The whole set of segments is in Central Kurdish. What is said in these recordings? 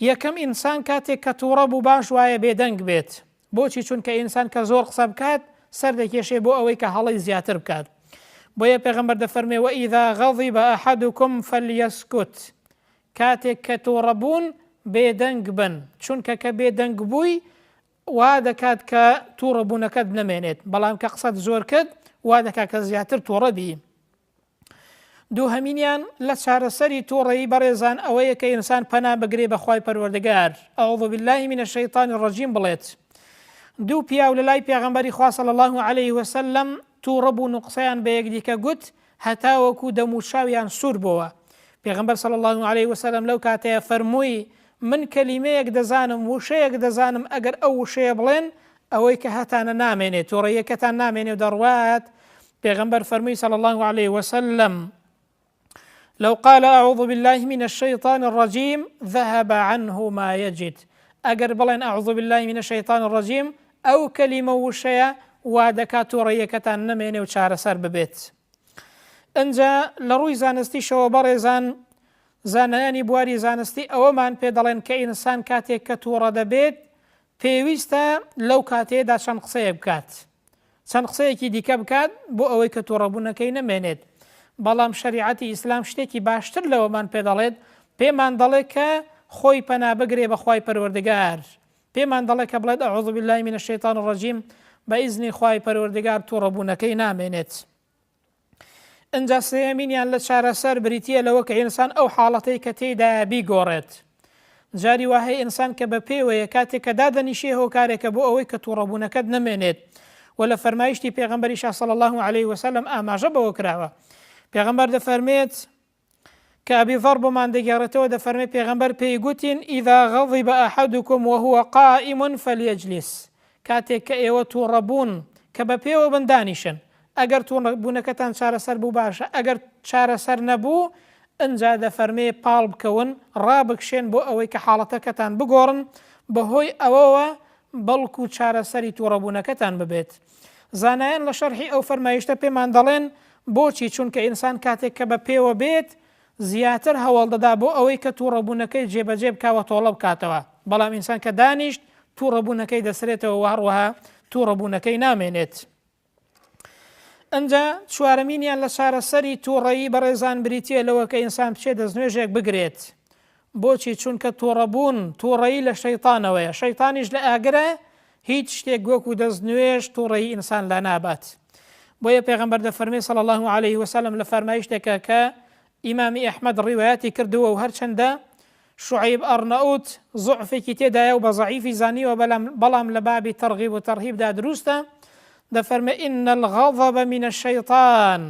یەکەم ئینسان کاتێک کە تووڕە بوو باش وایە بێدەنگ بێت. بۆچی؟ چونکە ئینسان کە زۆر قسە بکات سەر دەکێشێ بۆ ئەوەی کە هەڵی زیاتر بکات. بۆیە پێغەمبەر دەفەرمێ وئیذا غەضیب ئەحەدوکم فەلیەسکوت، کاتێک کە تووڕە بوون بێدەنگ بن، چونکە کە بێدەنگ بووی وا دەکات کە تووڕە بوونەکەت نەمێنێت، بەڵام کە قسەت زۆر کرد وا دەکات کە زیاتر تووڕە بی. دووهەمینیان لە چارەسەری تووڕەیی بەڕێزان ئەوەیە کە ئینسان پەنا بگرێ بە خوای پەروەردگار، ئەعوذ بالله من الشەیطان الرەجیم بڵێت. دوو پیاو لە لای پێغەمبەری خوا صلی الله علیه وسلم تووڕە بوون و قسەیان بە یەکدیکە گوت هەتا وەکو دەم و چاویان سوور بووە. پێغەمبەر صلی الله علیه وسلم لەو کاتەیە فەرمووی من کەلیمەیەک دەزانم وشەیەک دەزانم ئەگەر ئەو وشەیە بڵێن ئەوەی کە هەتانە نامێنێت تووڕەیەکەتان نامێنێ و دەڕوات. پێغەمبەر فەرمووی صلی الله عليه وسلم لو قال أعوذ بالله من الشيطان الرجيم ذهب عنه ما يجد. ئەگەر بڵێن أعوذ بالله من الشيطان الرجيم ئەو کەلیمە وشەیە وا دەکات تووڕەیەکەتان نەمێنێ و چارەسەر ببێت. ئەنجا لە ڕووی زانستیشەوە بەڕێزان زانایانی بواری زانستی ئەوەمان پێ دەڵێن کە ئینسان کاتێک کە تووڕە دەبێت پێویستە لەو کاتێدا چەند قسەیە بکات، چەند قسەیەکی دیکە بکات بۆ ئەوەی کە تووڕەبوونەکەی نەمێنێت. بەڵام شەریعەتی ئیسلام شتێکی باشتر لەوەمان پێ دەڵێت، پێمان دەڵێت کە خۆی پەنا بگرێ بە خوای پەروەردگار، پێمان دەڵێت کە بڵێت ئەعوذ بالله من الشەیطان الرەجیم بە ئیزنی خوای پەروەردگار تووڕەبوونەکەی نامێنێت. ئەنجا سێیەمینیان لە چارەسەر بریتیە لەوە کە ئینسان ئەو حاڵەتەی کە تێیدا بیگۆڕێت. جاری وهەیە ئینسان کە بە پێوەیە کاتێک کە دادەنیشێ هۆکارێکە بۆ ئەوەی کە تووڕەبوونەکەت نەمێنێت و لە فەرمایشتی پێغەمبەری صلی الله عليه وسلم ئاماژە بەوە کراوە. پێغەمبەر دەفەرمێت کە ئەبی ذەر بۆمان دەگێڕێتەوە دەفەرمێت پێغەمبەر پێی گوتین ئیذا غەضیب ئەحەدوکم وهو قائم فلیجلس، کاتێک کە ئێوە تووڕەبوون کە بە پێوە بندانیشن، ئەگەر تووڕەبوونەکەتان چارەسەر بوو باشە، ئەگەر چارەسەر نەبوو ئەنجا دەفەرمێ پاڵ بکەون ڕابکشێن بۆ ئەوەی کە حاڵەتەکەتان بگۆڕن بەهۆی ئەوەوە بەڵکو چارەسەری تووڕەبوونەکەتان ببێت. زانایان لە شەرحی ئەو فەرمایشتە پێمان دەڵێن بۆچی؟ چونکە ئینسان کاتێک کە بە پێوە بێت زیاتر هەوڵ دەدا بۆ ئەوەی کە تووڕەبوونەکەی جێبەجێ بکاوە تۆڵە بکاتەوە، بەڵام ئینسان کە دانیشت تووڕەبوونەکەی دەسرێتەوە و هەروەها تووڕەبوونەکەی نامێنێت. ئەنجا چوارەمینیان لە چارەسەری تووڕەیی بەڕێزان بریتیە لەوە کە ئینسان بچێت دەستنوێژێک بگرێت. بۆچی؟ چونکە تووڕەبوون تووڕەیی لە شەیطانەوەیە، شەیطانیش لە ئاگرە هیچ شتێک وەکو دەستنوێژ تووڕەیی ئینسان لا نابات. بۆیە پێغەمبەر دەفەرمێ صلی الله عليه وسلم لە فەرمایشتێکە کە ئیمامی ئەحمەد ڕیوایەتی کردووە و هەرچەندە شوعیب ئەرنەئوت زوعفێکی تێدایە و بە زەعیفی زانیوە، بەڵام لە بابی تەرغیب و تەرهیبدا دروستە. دەفەرمێ ئین الغەضب من الشەیطان،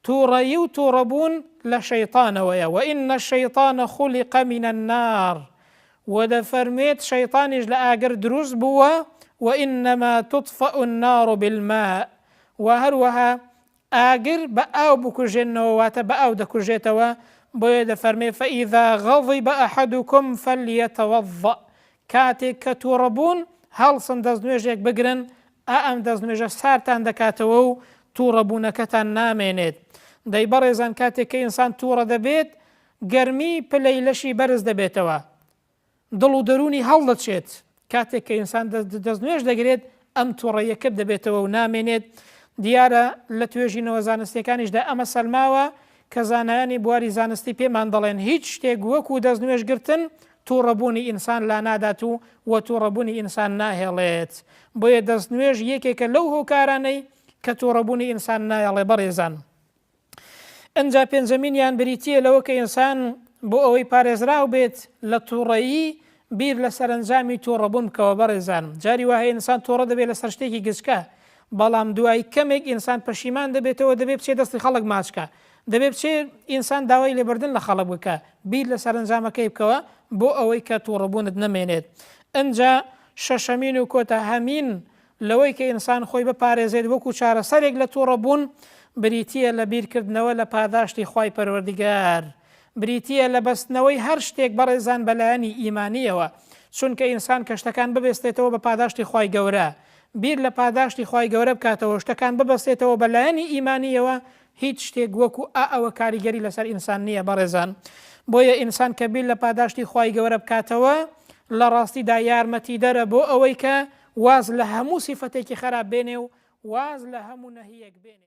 تووڕەیی و تووڕەبوون لە شەیطانەوەیە، وئین الشەیطان خولق من النار، و دەفەرمێت شەیطانیش لە ئاگر دروست بووە، وئینەما تطفأ النار بالماء، و هەروەها ئاگر بە ئاو بکوژێنەوە واتە بە ئاو دەکوژێتەوە. بۆیە دەفەرمێ فەئیذا غەضیب ئەحەدوکم فەلیەتەوەضەء، کاتێک کە تووڕەبوون هەڵسن دەستنوێژێک بگرن، ئەم دەستنوێژە سارتان دەکاتەوە و تووڕەبوونەکەتان نامێنێت. دەی بەڕێزان کاتێک کە ئینسان تووڕە دەبێت گەرمی پلەی لەشی بەرز دەبێتەوە، دڵ و دەرونی هەڵدەچێت. کاتێک کە ئینسان دەستنوێژ دەگرێت ئەم تووڕەیەکە دەبێتەوە و نامێنێت. دیارە لە توێژینەوە زانستیەکانیشدا ئەمە سەلماوە کە زانایانی بواری زانستی پێمان دەڵێن هیچ شتێک وەکو دەستنوێژگرتن تووڕەبوونی ئینسان لا نادات و تووڕەبوونی ئینسان ناهێڵێت. بۆیە دەستنوێژ یەکێکە لەو هۆکارانەی کە تووڕەبوونی ئینسان نایەڵێ بەڕێزان. ئەنجا پێنجەمینیان بریتیە لەوە کە ئینسان بۆ ئەوەی پارێزراو بێت لە تووڕەیی بیر لە سەرنجامی تووڕەبوون بکەوە بەڕێزان. جاری وهەیە ئینسان تووڕە دەبێت لەسەر شتێکی گچکە، بەڵام دوای کەمێک ئینسان پەشیمان دەبێتەوە، دەبێت بچێت دەستی خەڵک ماچکە، دەبێت بچێت ئینسان داوای لێبوردن لە خەڵک بکە، بیر لە سەرنجامەکەی بکەوە بۆ ئەوەی کە تووڕەبوونت نەمێنێت. ئەنجا شەشەمین و کۆتاهەمین لەوەی کە ئینسان خۆی بپارێزێت وەکو چارەسەرێک لە تووڕەبوون بریتیە لە بیرکردنەوە لە پاداشتی خوای پەروەردگار، بریتیە لە بەستنەوەی هەر شتێک بەڕێزان بەلایەنی ئیمانیەوە، چونکە ئینسان کە شتەکان ببێستێتەوە بە پاداشتی خوای گەورە، بیر لە پاداشتی خوای گەورە بکاتەوە، شتەکان ببەستێتەوە بەلایەنی ئیمانیەوە، هیچ شتێک وەکو ئەوە کاریگەری لەسەر ئینسان نییە بەڕێزان. بۆیە ئینسان کە بیر لە پاداشتی خوای گەورە بکاتەوە لە ڕاستیدا یارمەتی دەرە بۆ ئەوەی کە واز لە هەموو سیفەتێکی خراپ بێنێ و واز لە هەموو نەهیەک بێنێ.